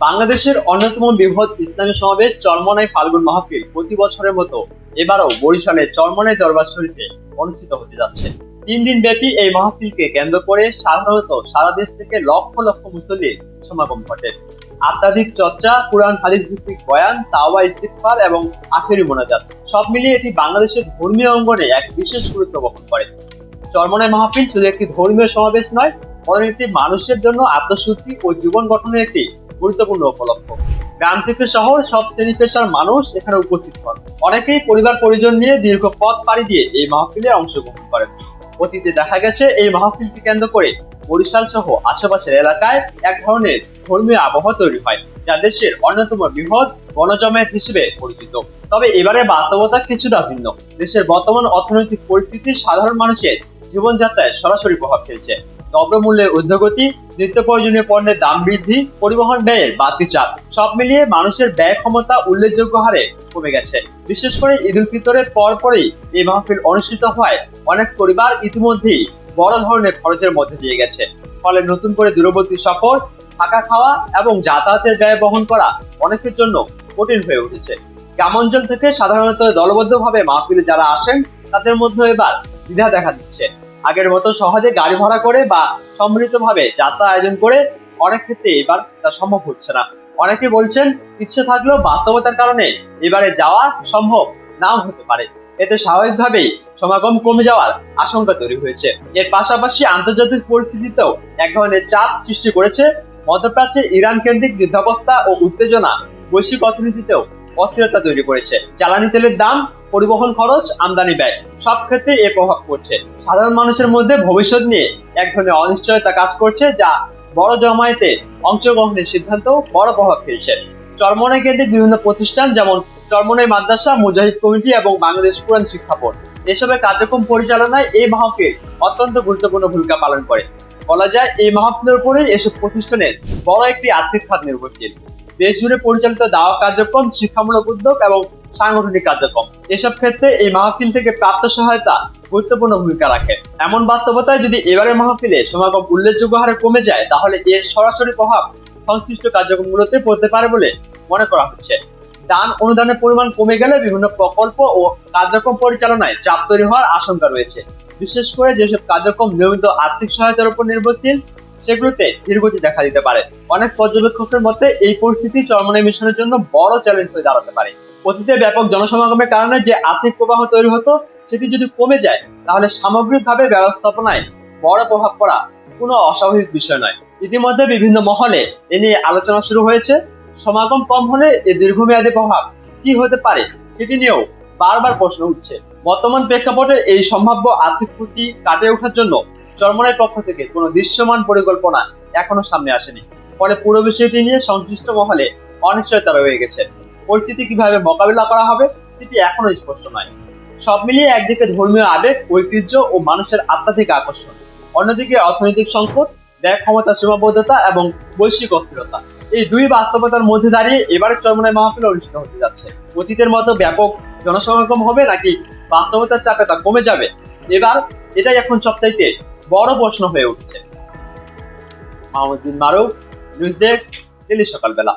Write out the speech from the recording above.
বাংলাদেশের অন্যতম বৃহৎ ইসলামী সমাবেশ চরমনাই ফাল্গুন মাহফিল প্রতি বছরের মতো এবারও বরিশালের চরমনাই দরবার শরীফে অনুষ্ঠিত হতে যাচ্ছে। 3 দিন ব্যাপী এই মাহফিলকে কেন্দ্র করে সাধারণত সারা দেশ থেকে লক্ষ লক্ষ মুসল্লির সমাগম ঘটে। আধ্যাত্মিক চর্চা, কুরআন হাদিস ভিত্তিক বয়ান, তাওবা, ইস্তিগফার এবং আখেরি মোনাজাত সব মিলিয়ে এটি বাংলাদেশের ধর্মীয় অঙ্গনে এক বিশেষ গুরুত্ব বহন করে। চরমনাই মাহফিল শুধু একটি ধর্মীয় সমাবেশ নয়, বরং এটি মানুষের জন্য আত্মশুদ্ধি ও জীবন গঠনের একটি গুরুত্বপূর্ণ উপলক্ষ। গ্রাম থেকে শহর সব শ্রেণী পেশার মানুষ এখানে উপস্থিত হন। অনেকেই পরিবার পরিজন নিয়ে দীর্ঘ পথ পাড়ি দিয়ে এই মাহফিলে অংশগ্রহণ করেন। অতীতে দেখা গেছে এই মাহফিলকে কেন্দ্র করে বরিশাল সহ আশেপাশের এলাকায় এক ধরনের ধর্মীয় আবহাওয়া তৈরি হয়, যা দেশের অন্যতম বৃহৎ গণজমায়েত হিসেবে পরিচিত। তবে এবারে বাস্তবতা কিছুটা ভিন্ন। দেশের বর্তমান অর্থনৈতিক পরিস্থিতি সাধারণ মানুষের জীবনযাত্রায় সরাসরি প্রভাব ফেলছে। দ্রব্যমূল্যের ঊর্ধ্বগতি, নিত্য প্রয়োজনীয় পণ্যের দাম বৃদ্ধি, পরিবহন ব্যয়ের বাড়তি চাপ সব মিলিয়ে মানুষের ব্যয় ক্ষমতা উল্লেখযোগ্য হারে কমে গেছে। বিশেষ করে ঈদ উল ফিতরের পরপরই এই মাহফিল অনুষ্ঠিত হয় অনেক পরিবার ইতিমধ্যেই বড় ধরনের খরচের মধ্যে দিয়ে গেছে। ফলে নতুন করে দূরবর্তী সফর, থাকা খাওয়া এবং যাতায়াতের ব্যয় বহন করা অনেকের জন্য কঠিন হয়ে উঠেছে। গ্রামাঞ্চল থেকে সাধারণত দলবদ্ধভাবে মাহফিলে যারা আসেন তাদের মধ্যে এবার দ্বিধা দেখা দিচ্ছে। আগের মতো সহজে গাড়ি ভাড়া করে বা সম্মিলিতভাবে যাত্রা আয়োজন করে অনেক ক্ষেত্রে এবার তা সম্ভব হচ্ছে না। অনেকে বলছেন ইচ্ছে থাকলেও বাস্তবতার কারণে এবারে যাওয়া সম্ভব নাও হতে পারে। এতে স্বাভাবিকভাবেই সমাগম কমে যাওয়ার আশঙ্কা তৈরি হয়েছে। এর পাশাপাশি আন্তর্জাতিক পরিস্থিতিতেও এক ধরনের চাপ সৃষ্টি করেছে। মধ্যপ্রাচ্যে ইরান কেন্দ্রিক যুদ্ধাবস্থা ও উত্তেজনা বৈশ্বিক অর্থনীতিতেও অস্থিরতা তৈরি করেছে। জ্বালানি তেলের দাম, পরিবহন খরচ, আমদানি ব্যয় সব ক্ষেত্রে এর প্রভাব পড়ছে। সাধারণ মানুষের মধ্যে ভবিষ্যৎ নিয়ে এক ধরনের অনিশ্চয়তা কাজ করছে, যা বড় জমায়েতে অংশগ্রহণের সিদ্ধান্ত বড় প্রভাব ফেলছে। চরমনাই কেন্দ্রিক বিভিন্ন প্রতিষ্ঠান যেমন চরমনাই মাদ্রাসা, মুজাহিদ কমিটি এবং বাংলাদেশ কুরআন শিক্ষা বোর্ড এসবের কার্যক্রম পরিচালনায় এই মাহফিল অত্যন্ত গুরুত্বপূর্ণ ভূমিকা পালন করে। বলা যায় এই মাহফিলের উপরেই এসব প্রতিষ্ঠানের বড় একটি আর্থিক খাত নির্ভরশীল। দেশ জুড়ে পরিচালিত দাওয়া কার্যক্রম, শিক্ষামূলক উদ্যোগ এবং সাংগঠনিক কার্যক্রম এসব ক্ষেত্রে এই মাহফিল থেকে প্রাপ্ত সহায়তা গুরুত্বপূর্ণ ভূমিকা রাখে। এমন বাস্তবতায় যদি এবারের মাহফিলে সমাগম উল্লেখযোগ্য হারে কমে যায়, তাহলে এর সরাসরি প্রভাব সংশ্লিষ্ট কার্যক্রমগুলোতে পড়তে পারে বলে মনে করা হচ্ছে। দান অনুদানের পরিমাণ কমে গেলে বিভিন্ন প্রকল্প ও কার্যক্রম পরিচালনায় চাপ তৈরি হওয়ার আশঙ্কা রয়েছে। বিশেষ করে যেসব কার্যক্রম নিয়মিত আর্থিক সহায়তার উপর নির্ভরশীল, সেগুলোতে ধীরগতি দেখা দিতে পারে। অনেক পর্যবেক্ষকের মতে এই পরিস্থিতি চরমনাই মিশনের জন্য বড় চ্যালেঞ্জ হয়ে দাঁড়াতে পারে। অতীতে ব্যাপক জনসমাগমের কারণে যে আর্থিক প্রবাহ তৈরি হতো, সেটি যদি কমে যায় তাহলে সামগ্রিকভাবে ব্যবস্থাপনায় বড় প্রভাব পড়া কোনো অস্বাভাবিক বিষয় নয়। ইতিমধ্যে বিভিন্ন মহলে এ নিয়ে আলোচনা শুরু হয়েছে। সমাগম কম হলে এর দীর্ঘমেয়াদী প্রভাব কি হতে পারে সেটি নিয়েও বারবার প্রশ্ন উঠছে। বর্তমান প্রেক্ষাপটে এই সম্ভাব্য আর্থিক ক্ষতি কাটিয়ে ওঠার জন্য চরমনাইয়ের পক্ষ থেকে কোনো দৃশ্যমান পরিকল্পনা এখনো সামনে আসেনি। ফলে পুরো বিষয়টি নিয়ে সংশ্লিষ্ট মহলে অনিশ্চয়তা রয়ে গেছে। পরিস্থিতি কিভাবে মোকাবিলা করা হবে সেটি এখনো স্পষ্ট নয়। সব মিলিয়ে একদিকে ধর্মীয় আবেগ, ঐতিহ্য ও মানুষের আধ্যাত্মিক আকর্ষণ, অন্যদিকে অর্থনৈতিক সংকট, ব্যয় ক্ষমতা সীমাবদ্ধতা এবং বৈশ্বিক অস্থিরতা, এই দুই বাস্তবতার মধ্যে দাঁড়িয়ে এবারে চরমনাই মাহফিল অনুষ্ঠিত হতে যাচ্ছে। অতীতের মতো ব্যাপক জনসমাগম হবে নাকি বাস্তবতার চাপে তা কমে যাবে, এটাই এখন সবচাইতে বড় প্রশ্ন হয়ে উঠেছে। মাহমুদ বিন মারুফ, নিউজ ডেস্ক, ডেইলি সকালবেলা।